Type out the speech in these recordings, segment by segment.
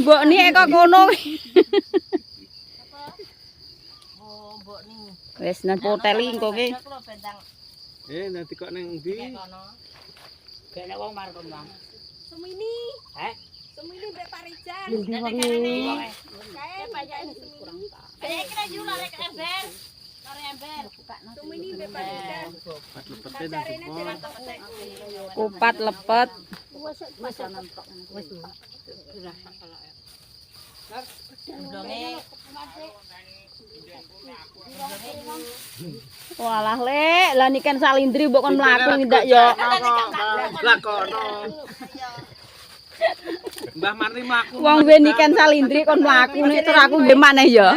Mbok ni kok kono. Wis nang hotel engko ki. Nanti kok neng ndi? Kene wong mar kembang. Sumini. Heh? Sumini Mbak Parijan. Kae banyak kurang. Kayak kira juga lek ember. Lare ember. Sumini Mbak Parijan. Pacarene jalan ketek. Kupat lepet. Wis nontok. Wis. Walah lek, lah niken salindri mbok kon mlaku ndak yo. Lah kono. Mbah Marni mlaku. Wong duwe niken salindri kon mlaku nek terus aku nggih maneh ya.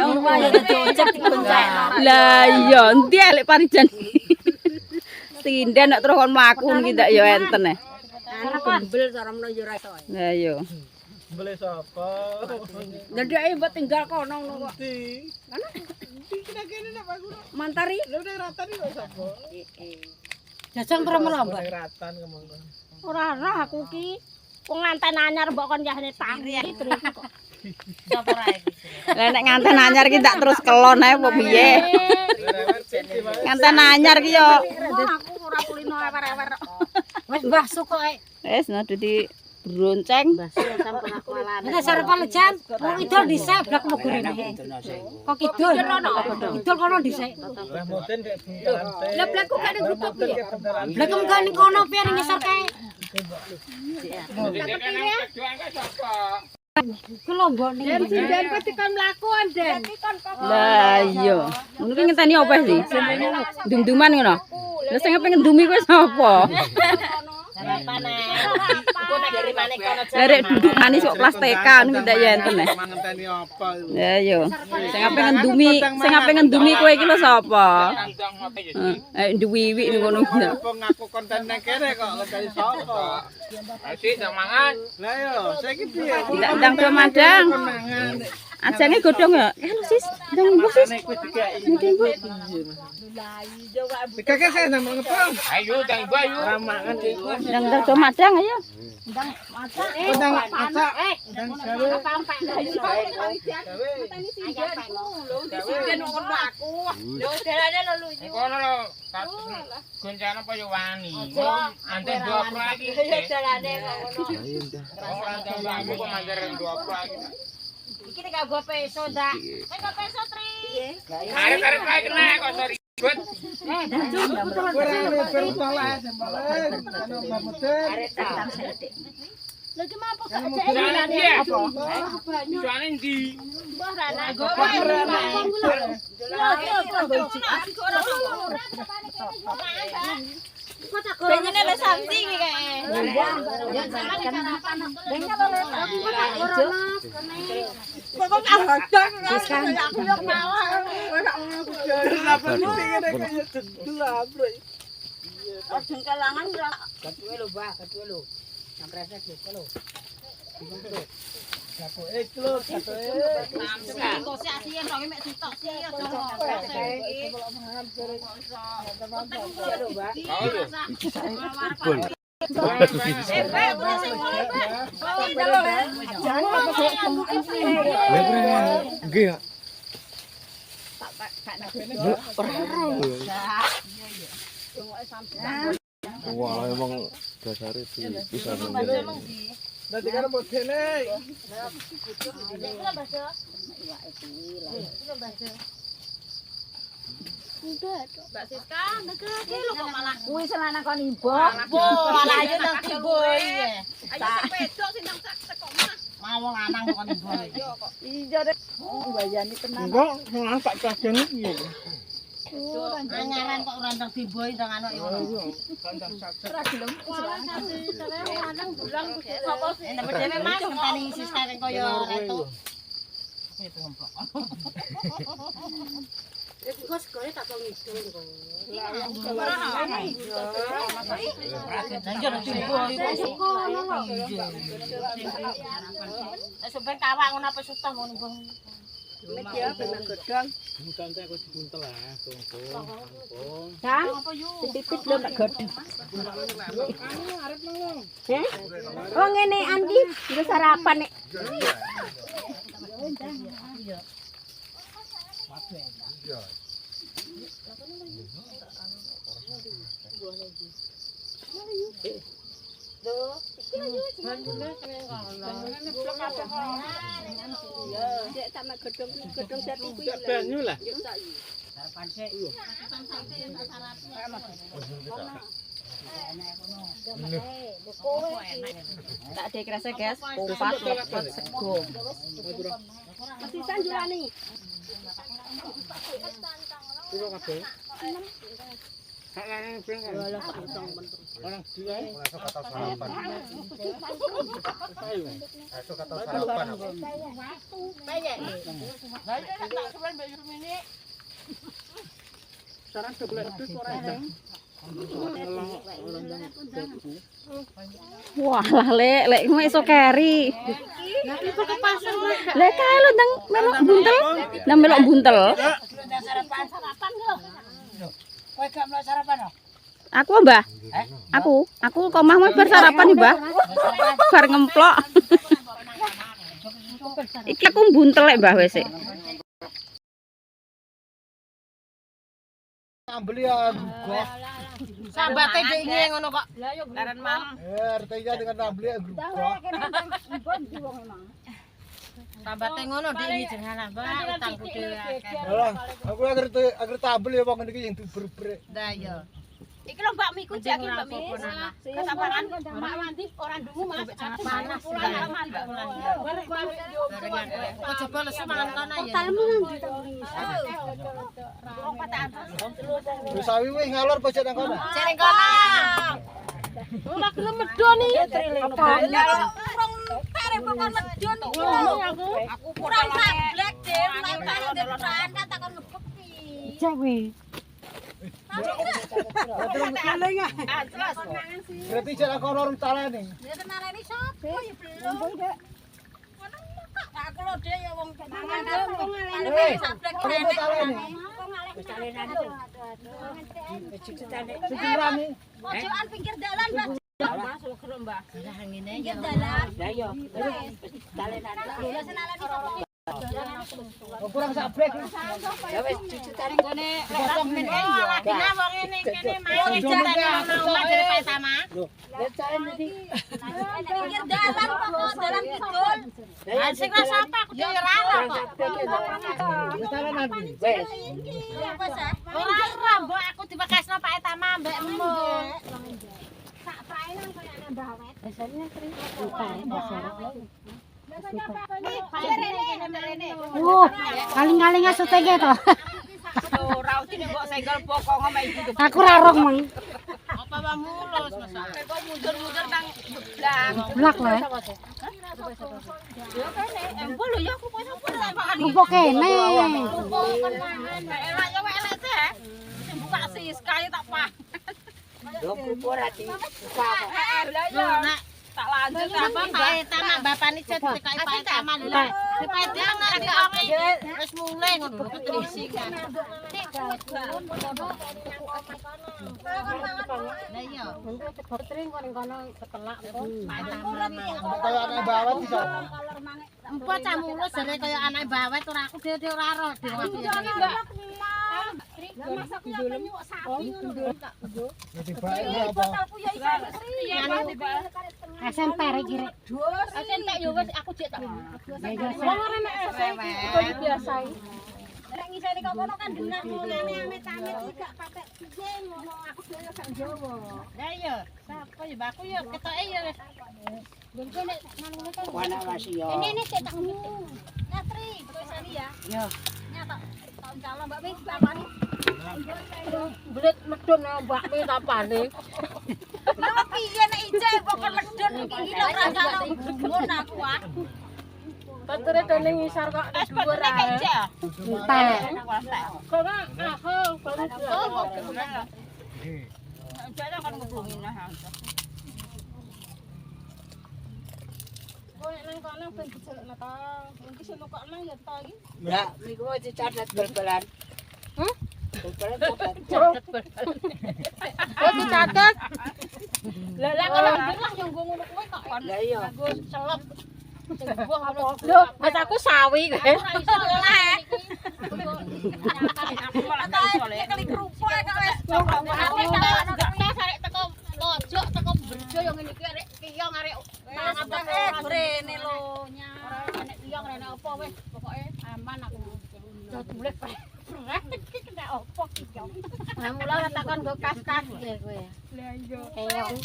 Lah iya, endi lek Parijan. Sinden nek terus kon mlaku niki ndak yo enten e. Gembel cara meno yo ora iso. Lah iya. Boleh sapa? Ndek mbok tinggal kono ngono kok. Ndi? Ndi kira-kira nek aku. Mantari. Lha udah ratan iki kok sapa? Jajang terus melombak. Ratan ngomong. Ora roh aku ki. Wong nganten anyar mbok kon yahne tangi terus kok. Sapa rae iki? Lah nek nganten anyar ki tak terus kelon ae apa piye? Nganten anyar ki yo. Aku ora kulino ewer-ewer. Wis mbah suko ae. Wis nah dadi bronceng. Sampun aku alane. Nek sare palejan, wong idol dhisik blak mogorene. Kok kidul? Kidul kono dhisik. Mbah Muten kayak buntalan. Lah blakku gak ning grup piye? Buntalan. Blakku gak ning kono piye ning ngisor kae. Kelombone. Den sinden petikan mlaku Den. Lah iya. Ngono ki ngenteni apa sih? Dum-duman ngono. Lah sing pengen ndumi kuwi sapa? Sarapane. Engko nek dari maneh kono Lah rek duduk manis kok kelas TK niku ndak ya enten e. Ngenteni apa iku? Lah iya. Sing pengen ndumi kowe iki lho sapa? Duwi-wi ngono. Apa ngaku konten nang kene kok dari sapa? Asik nang mangan. Lah yo, saiki piye? Tidak ndang do madang. Ajane godhong ya. Halo sis, ndang mbok sis. Nek kowe dikai. Dikake saya nang ngepong. Ayo tang gua ayo. Ramangan iku. Ndang do madang ayo. Ndang masak. Ndang gawe. Sampai sinden ngono aku. Lho dalane lho lu. Kono lho. Goncana apa yo wani. Ante dua lagi. Ya dalane kok ngono. Wong ante aku kok manjaran dua lagi. Iki nek gua peso ndak. Nek gua peso tri. Arek-arek kae kena kok sorry. Gut. Lagi mampu gak Soalnya dia. Soalnya ndi? mbah rana go. Benyene wis samsi iki kae. Ya sama nek sarapan. Benyene lho ora. Kok kadang aku yo malah. Kenapa sih ngene kaya jedul abro. Kadang kalangan ora. Katuwe lho, Mbah, katuwe lho. Sampresek lho. Satu kilo, satu Negosiasi yang mek sitok sih aja. Wah, emang dasarnya sih bisa Nanti kan mau kene. Mbak Siska, negeri lu kok malah. Kuwi selana kon imbo. Malah ayo nang ciboy. Ayo sepeda sing nang kok mah. Mau lanang kok nibo. Iya deh. Mbayani tenan. Enggak, nang tak kadang iki. Anyaran kok randang tiboy nang anak yo. Ora gelem. Lanang bulang sapa sih? Enak dhewe Mas ngenteni Siska kaya koyo retu. Itu ngemplok. Kok sekore tak kok ngidul kok. Sampai kawak ngono apa susah ngono, Bang. Kan? Tipis lho tak godhong. Oh ngene Andi, nggo sarapan nek. Banyu lah. Tak ada kerasa guys, pompat lepot sego. Sisan julane. Piro kabeh? Sakjane ping kan. Orang dia. Sarang sebelah itu orang. Wah lah lek kowe iso keri. Lek kae lho ndang melok buntel. Nang melok buntel. Aku Mbah. Aku kok mah bar sarapan nih, Mbah. Bar ngemplok. Iki aku buntel lek Mbah wis. Ambeli ya gugah. Sambate dingin ngono kok. Laran mam. Artinya dengan ambeli ya gugah. Sambate ngono dingin jenengan Mbak, utangku dhewe akeh. Lah, aku agar tabel ya wong niki yang diber-ber. Lah iya. Iki lho Mbak Miku jek iki Mbak Mis. Kesabaran Mbak Wanti ora ndungu Mas. Panas. Kok coba lesu mangan kono ya. Talmu nang ndi? Wis sawi wis ngalor pojok nang kono. Cereng kono. Ora gelem medhon iki. Apa? Urung tere pokon medhon iki. Aku kurang sablek, Dim. Lan karo depan takon ngebeki. Cek kuwi. Berarti jalan kono rung talene. Ya kenalane sapa ya belum. Aku lho Dek ya wong mangan wong ngalih sablek Rung talene. Pikirane. Pojokan pinggir dalan, Mbak. Masuk ke Mbak. Lah ngene ya. Pinggir dalan. Lah yo. Ya senalane sapa? Kurang sablek. Ya wis cucutane ngene lek men yo. Dina wong ngene kene mau jatane omah dari Pak Tama. Pinggir dalan kok dalan kidul. Lah sing ra sapa aku dhewe ora ora kok. Dalan nanti. Wis. Apa sah? Ora ora mbok aku dipekesno Pak Tama mbek emul. Sak prainan koyo ana bawet. Kaling-kaling asutege to. Ora utine mbok senggol pokok ngomong iki. Aku ra roh mang. Apa wae mulus Mas. Kok mundur-mundur nang blang. Blak lho. Yo kene empul lho ya aku kok sapa makan. Rupo kene. Elak yo elek teh. Sing buka Siska tak pah. Yo kupur ati. Lah yo nek tak lanjut apa Pak Tama bapane jet ditekai Pak Tama lho. Pak Tama wis mulai ngono terisi kan. Lah iya. Kaya ana bawet iso. Empo cah mulus jare kaya anake bawet ora aku dhewe ora ro dhewe. Jadi bae apa? SMP iki rek. SMP yo wis aku jek tak. Wong ora nek SMP biasa iki. Nek ngiseni kok kono kan denah mulane amit-amit iki gak patek piye ngono aku dhewe gak Jawa. Lah iya, sapa ya aku ya ketoke ya wis. Bengko nek ngono kan. Wana masih yo. Ini sik tak ngomong. Natri, kowe sani ya. Yo. Nyata tahun calon Mbak Mis apane? Blet medun Mbak Mi kapane. Lah piye nek ije kok medun iki lho ora calon ngono aku ah. Batere dene ngisar kok dhuwur ae. Entek. Kok aku baru Jangan kan ngomongin nah. Kowe nang kono ben dijelekno to. Mungkin sing kok nang ya to iki. Ya, niku wis dicatet bal-balan. Bal-balan catet. Oh dicatet. Lah kalau lah yo nggo ngono kuwi kok. Lah iya. Nggo selop. Buang apa? Lho, mas aku sawi kowe. Iso lah. Aku malah gak iso lek. Kali kerupuk kok wis. Aku tak arek teko pojok teko berjo yo ngene iki arek kiyong arek Brene lho. nek kiyong rene apa wis pokoke aman aku. Yo bulet bae. Kena opo kiyong. Nah mula takon go kas-kas ya kowe. Lah iya. Kiyong.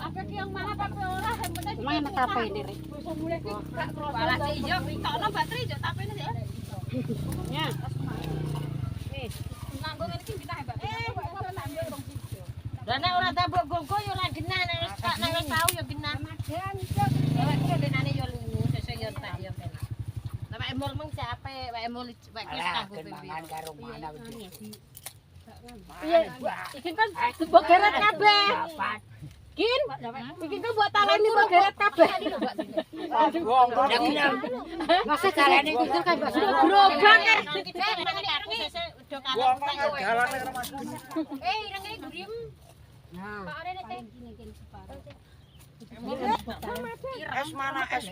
Apa kiyong malah tapi ora yang penting. Mana tape ini rek. Wis mulai iki gak kroso. Malah sih yo ditokno baterai yo tapene ya. Ya. Nganggo ngene iki kita hebat. Lah nek ora tabuk gonggo yo ora genah nek wis tak nek wis tau yo genah. Dewek iki denane yo lungu sesuk yo tak yo penak. Lah mek emul mung siape, mek emul wek wis kanggo Mangan karo mana iki. Iya, iki kan mbok geret kabeh. Kin, iki kan buat taleni mbok geret kabeh. Wong kok Masa dalane iki kan mbok grobak. Aku sesuk udah wong kalah. kok jalane karo Mas. Ireng iki gurim. Nah. Pak arene teh gini separuh. Es mana es.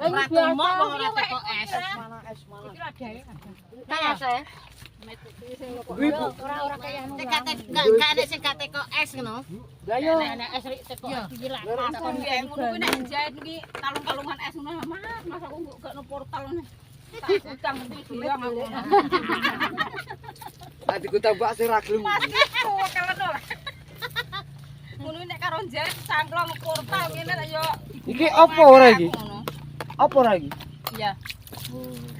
Ora tumok wong ora teko es. Mana es mana. Kayak saya. Ora kaya anu. Gak ada sing gak teko es ngono. Lah yo. Nek es rik teko gila. Takon ki ngono kuwi nek jahit iki kalung-kalungan es ngono. Mas aku gak no portal ngene. Tak utang ndi dia aku. Tadi ku tambak sing ra gelem. Mas aku kelen lho. Ngono nek karo jahit sangklong portal ngene yo. Iki apa ora iki? Apa ora iki? Iya.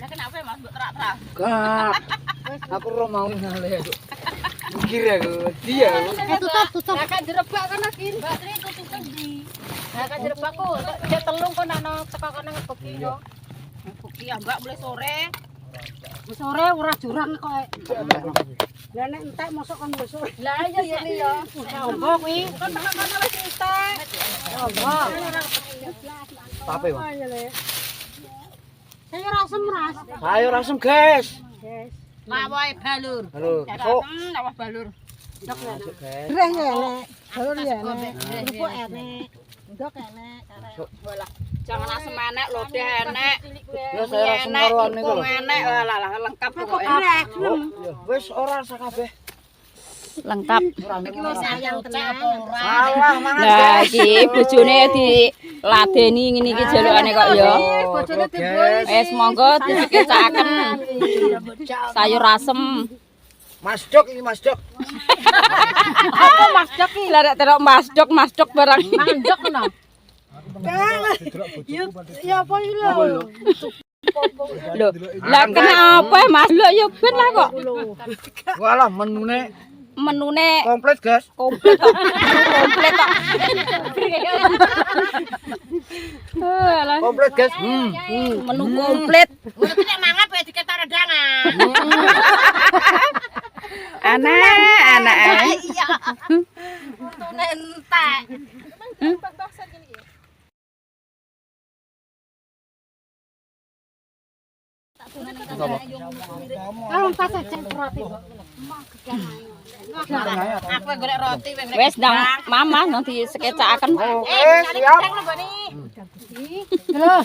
Lah kenapa Mas mbok terak-terak? Gak. Aku ora mau ngale aku. Mikir aku. Dia. Tutup. Lah kan direbak kono kin. Baterai tutup ndi. Lah kan direbak kok dia telung kono ana teko kono ngebeki yo. Bukti ya Mbak mulai sore. Sore ora jurang kok. Lah nek entek mosok kon wis sore. Lah iya ngene yo. Ombo kuwi. Kan kono wis entek. Ombo. Tape, Bang. Saya rasem ras. Ayo rasem, guys. Lawoe balur. Halo. Oh, awah balur. Masuk, guys. Greh enek. Balur ya enek. Kerupuk enek. Ndok enek. Jangan asem enek, lodeh enek. Ya saya rasem karuan niku lho. Enek lah lengkap pokoknya. Ya wis ora sak kabeh. Lengkap. Iki wis sayang tenan apa ora? Salah mangan. Lah iki bojone diladeni ngene iki jalukane kok ya. Bojone dibuih. Wis monggo dikecakaken sayur asem. Mas Dok iki Mas Dok. Apa Mas Dok iki? Lah nek terok Mas Dok barang. Mandok kena. Ya apa iki lho? Lho, lah kenapa Mas? Lho ya ben lah kok. Walah menune komplit, guys. Komplit kok. Komplit kok. Alah, Komplit, guys. menu komplit. Ngono ki nek mangan bae diketar rendangan. Anak. Iya. Untune entek. Kalau pas aja roti. Aku golek roti wis. Wis ndang mama nanti sekecakaken. Oke, siap. Lho.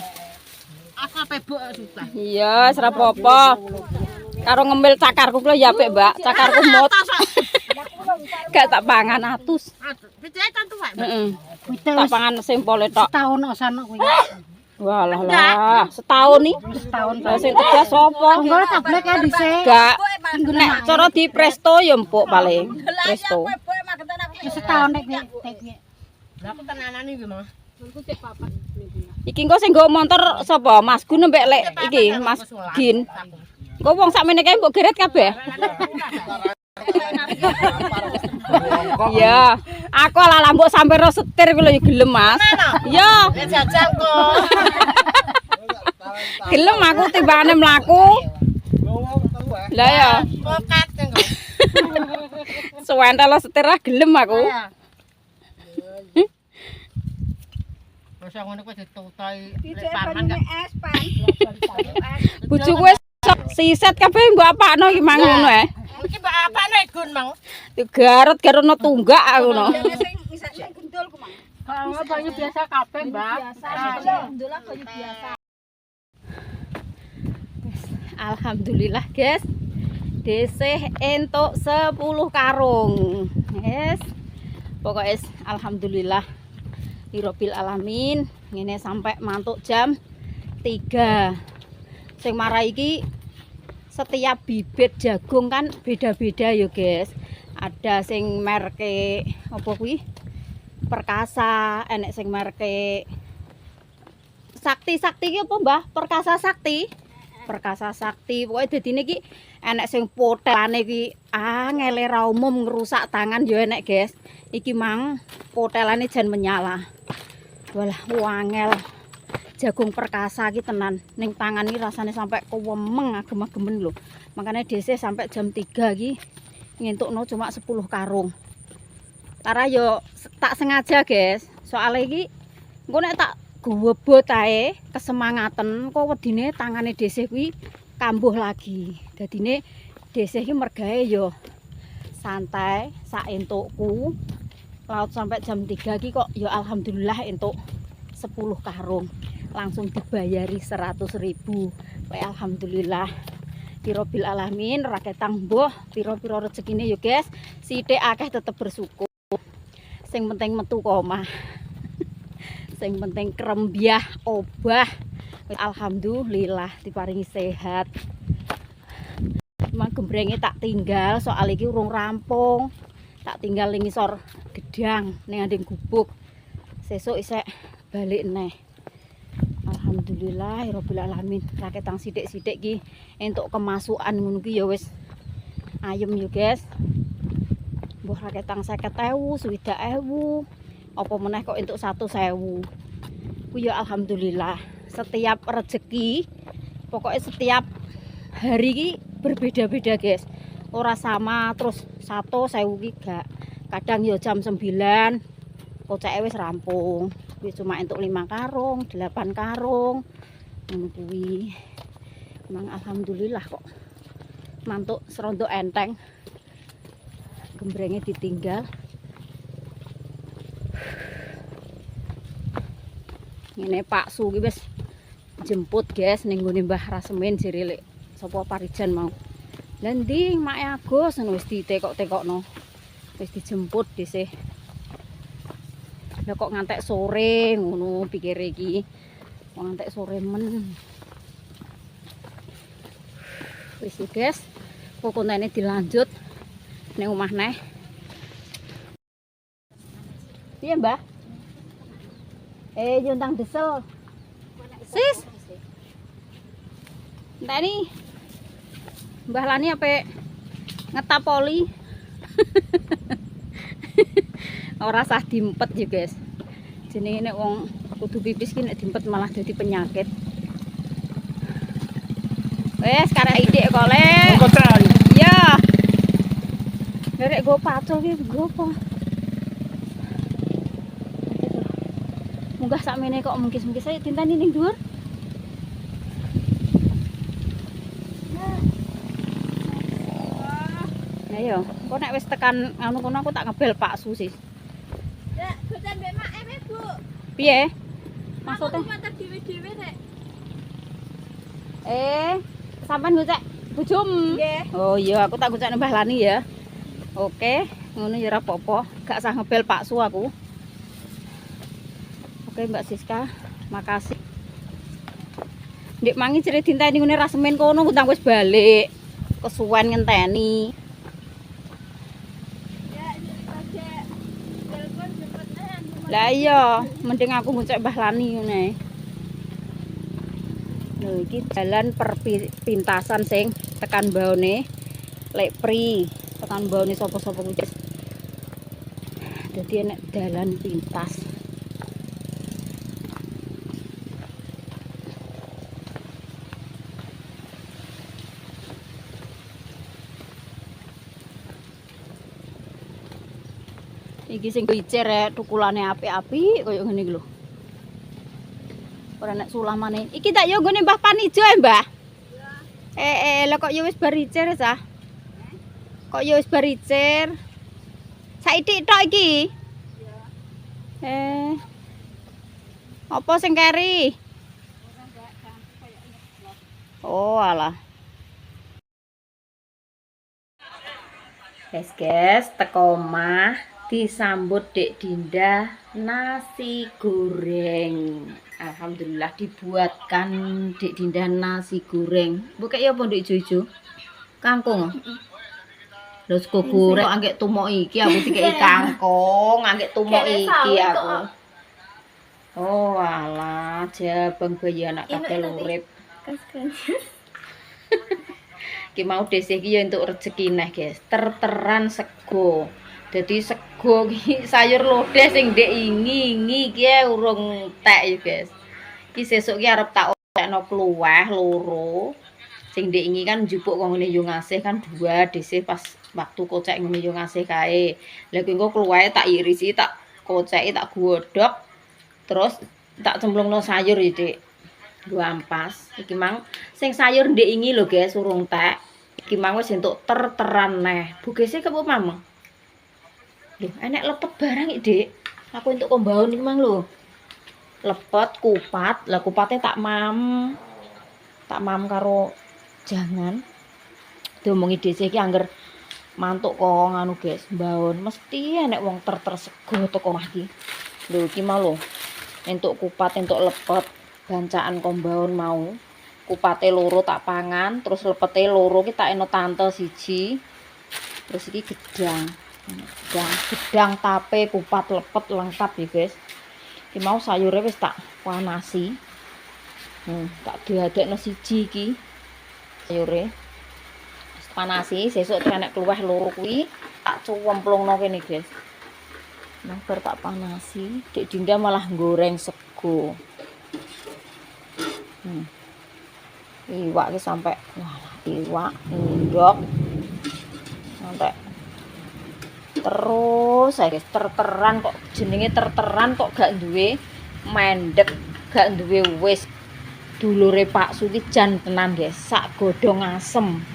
Aku ape buk susah. Iya, ora apa-apa. Karo ngemil cakarku kuwi ya apik, Mbak. Cakarku mut. Gak tak pangan atus. Piye kan tuwek? Heeh. Tak pangan simpole tok. Tahun osano kuwi. Walah lah, setahun nih. Setahun. Lah sing tegas sapa? Enggak tablek kan dhisik. Gak. Nek cara di presto ya empuk paling. Presto. Setahun nek piye. Lah aku tenanane iki, Mas. Iki engko sing nggo motor sapa? Mas Gun mbek lek iki, Mas Gin. Engko wong sakmene kae mbok geret kabeh. Iya, aku ala mbok sampe ro setir kuwi lho ya gelem, Mas. Iya. Jajal kok. Gelem aku timbangane mlaku. Lah ya, Pokat engko. suwentel setir ah gelem aku. Terus ngono kuwi ditutai Dicek paman banyune es pan. Bojoku wis siset kabeh mbok apakno iki mang ngono ae. iki mbak apa nek gun mang Garut-garutno tunggak aku no. Dene sing isane gendul ku mang. Kalau banyu biasa kabeh, Mbak. Biasa gendul lah banyu biasa. Alhamdulillah guys. Desih entuk 10 karung. Yes. Pokoknya alhamdulillah Hirobil alamin. Ngene sampai mantuk jam 3. Sing marai iki setiap bibit jagung kan beda-beda ya guys. Ada sing merke apa kuwi? Perkasa, enek sing merke Sakti iki apa Mbah? Perkasa Sakti. Perkasa Sakti. Pokoke dadine iki enek sing potelane iki angele ra umum ngerusak tangan ya enek guys. Iki mang potelane jan menyala. Walah wangel. Jagung perkasa iki tenan. Ning tangan iki rasane sampai kewemeng agem-agemen lho. Makanya dhisik sampai jam 3 iki ngentukno cuma 10 karung. Tara yo tak sengaja guys. Soale iki engko nek tak gobot ae kesemangaten kok wedine tangane dhisik kuwi kambuh lagi. Dadine dhisik iki mergae yo santai sak entukku. Laut sampai jam 3 iki kok yo alhamdulillah entuk 10 karung. Langsung dibayari 100.000. Kayak alhamdulillah. Hirobil alamin raketang mbuh pira-pira rezekine yo guys. Sithik akeh tetep bersyukur. Sing penting metu omah. Sing penting krembyah obah. Alhamdulillah diparingi sehat. Cuma gembrenge tak tinggal soal iki urung rampung. Tak tinggal ning ngisor gedang ning andeng gubuk. Sesuk isek balik neh. Alhamdulillah rabbil alamin. Raketang sithik-sithik iki entuk kemasukan ngono ki ya wis ayem yo guys. Mbah raketang 50.000, 60.000. Apa meneh kok entuk 100.000. Ku ya alhamdulillah. Setiap rezeki pokoknya setiap hari ki berbeda-beda guys. Ora sama terus 100.000 ki gak. Kadang ya jam 9 koceke wis rampung. Kuwi cuma entuk 5 karung, 8 karung. Ngono kuwi. Memang alhamdulillah kok. Mantuk serondok enteng. Gembrenge ditinggal. Ngene Pak Su ki wis jemput guys ning nggone Mbah Rasemin jere sapa Parijan mau. Lah ndi Mak Agus wis ditekok-tekokno. Wis dijemput dhisik. Lah kok ngantek sore ngono pikire iki. Kok ngantek sore men. Wis guys, pokoknya dilanjut ning omah neh. Piye, Mbah? Juntang desel. Sis. Enteni. Mbah Lani ape ngetapoli. Ora sah diempet ya, guys. Jenenge nek wong kudu pipis ki nek diempet malah dadi penyakit. Wes karek idik kok, Le. Iya. Derek go pacul ki go apa? Munggah sakmene kok mungkis-mungkis saya tintani ning dhuwur. Ayo, kok nek wis tekan anu kono aku tak ngebel Pak Su sih. Ya, boten mbek mak Bu. Piye? Maksudnya? Matur dhewe-dhewe rek. Sampean ngocek bojom. Nggih. Oh iya, aku tak ngocek Mbah Lani ya. Oke, ngono ya ora apa-apa. Gak usah ngebel Pak Su aku. Oke Mbak Siska, makasih. Ndek mangi jere dinteni ngene Rasemin kono utang wis balik. Kesuwen ngenteni. Ya, iki telepon cepetnya. Lah iya, mending aku ngocek Mbah Lani ngene. Lho iki jalan perpintasan sing tekan baone Lek Pri, tekan baone sapa-sapa kuwi. Dadi enek dalan pintas. Iki sing bicer tukulane apik-apik koyo ngene iki lho. Ora nek sulamane. Iki tak yo nggone Mbah Panijo ya, Mbah. Lah kok yo wis baricir sah. Kok yo wis baricir. Saithik tok iki. Apa sing keri? Oh, alah. Guys, teko omah disambut Dek Dinda nasi goreng. Alhamdulillah dibuatkan Dek Dinda nasi goreng. Buka ya apa Dek Jojo? Kangkung. Lho sego goreng anggek tumok iki aku dikeki kangkung, anggek tumok iki aku. Oh, alah, jabang bayi anak kabeh urip. Ki mau desih iki ya entuk rezeki neh, guys. Terteran sego. Dadi sego iki sayur lodeh sing ndek ingi iki urung tek ya, guys. Iki sesuk iki arep tak olehno kluweh loro. Sing ndek ingi kan njupuk kok ngene yo ngasih kan dua desih pas waktu kocek ngene yo ngasih kae. Lah kuwi engko kluwehe tak irisi, tak koceki, tak godhog. Terus tak cemplungno sayur ya, Dik. Nggo ampas. Iki mang sing sayur ndek ingi lho, guys, urung tek. Iki mang wis entuk terteran neh. Bugese kepo Mamang. Lho, enek lepet barang iki, Dik. Aku entuk kombaun iki mang lho. Lepet, kupat. Lah kupate tak mam. Tak mam karo jangan. Diomongi dhisik iki angger mantuk kok nganu, guys, mbaun. Mesti enek wong terter sego teko omah iki. Lho, iki mau lho. Entuk kupat, entuk lepet, bancaan kombaun mau. Kupate loro tak pangan, terus lepete loro ki tak eno tante siji. Terus iki gedang. Gedang tape, kupat, lepet lengkap ya, guys. Iki mau sayure wis tak panasi. Tak diadekno siji iki. Sayure. Wis panasi, sesuk enek kluweh loro kuwi tak cuwemplungno kene, guys. Nah, bar tak panasi, Dek Dinda malah goreng sego. Iwak ki sampai iwak ndok. Sampai terus guys, terteran kok jenenge terteran kok gak duwe mendek, gak duwe wis. Dulure Pak Suki jan tenan, guys. Sak godhong asem.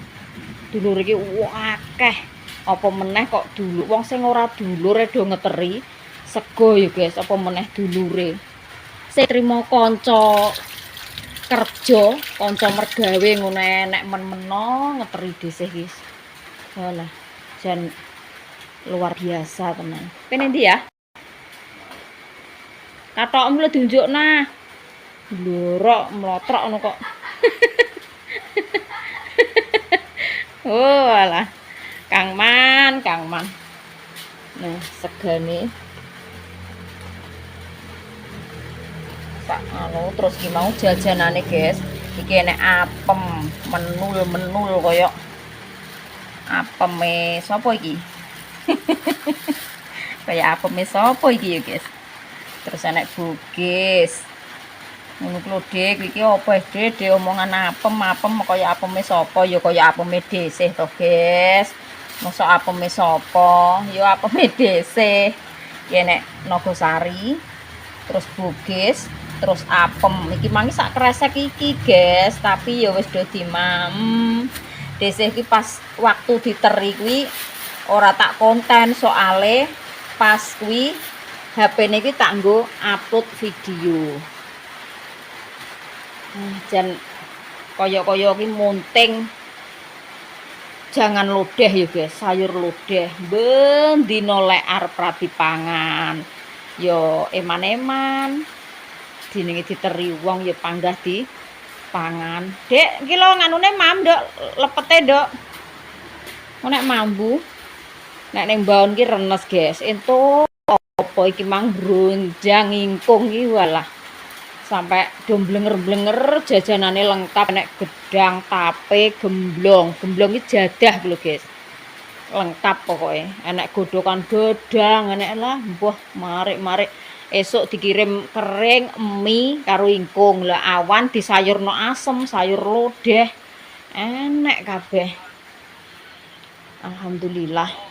Dulur iki akeh. Apa meneh kok dulu wong sing ora dulure do ngeteri sego ya, guys. Apa meneh dulure. Sing trimo kanca kerja, kanca mergawe ngono enek men-meno ngeteri dhisik, guys. Walah, jan luar biasa tenan. Pen endi ya? Katokmu lho diunjukna. Blorok mlotrok ngono kok. Oh, alah. Kang Man. Nah, segane. Sak anu terus ki mau jajanane, guys. Iki enek apem, menul koyo apeme sapa iki? Kayak apeme sapa iki ya, guys. Terus enek bugis. Ngono ku lho, Dik, iki apa Dik omongan apem kaya apeme sapa ya kaya apeme desih to, guys. Mosok apeme sapa? Ya apeme desih. Iki enek Nogosari, terus bugis, terus apem. Iki mangi sak kresek iki, guys, tapi ya wis do dimam. Desih iki pas waktu diteri kuwi ora tak konten soale pas kuwi HP-ne iki tak nggo upload video. Jan kaya-kaya ki munting jangan lodeh ya, guys, sayur lodeh ben dina lek arep dipangan ya eman-eman jenenge diteri wong ya panggah di pangan. Dek iki lho nganune mam, Dok, lepete, Dok. Nek mambu nek ning baun ki renes, guys. Entuk apa iki mang bronjang ingkung iki walah. Sampai domblenger-blenger jajanane lengkap, nek gedang, tape, gemblong iki jadah lho, guys. Lengkap pokoknya. Enek godokan gedang, enek lah, mbah marik-marik. Esuk dikirim kering mie karo ingkung. Lah awan disayurno asem, sayur lodeh. Enek kabeh. Alhamdulillah.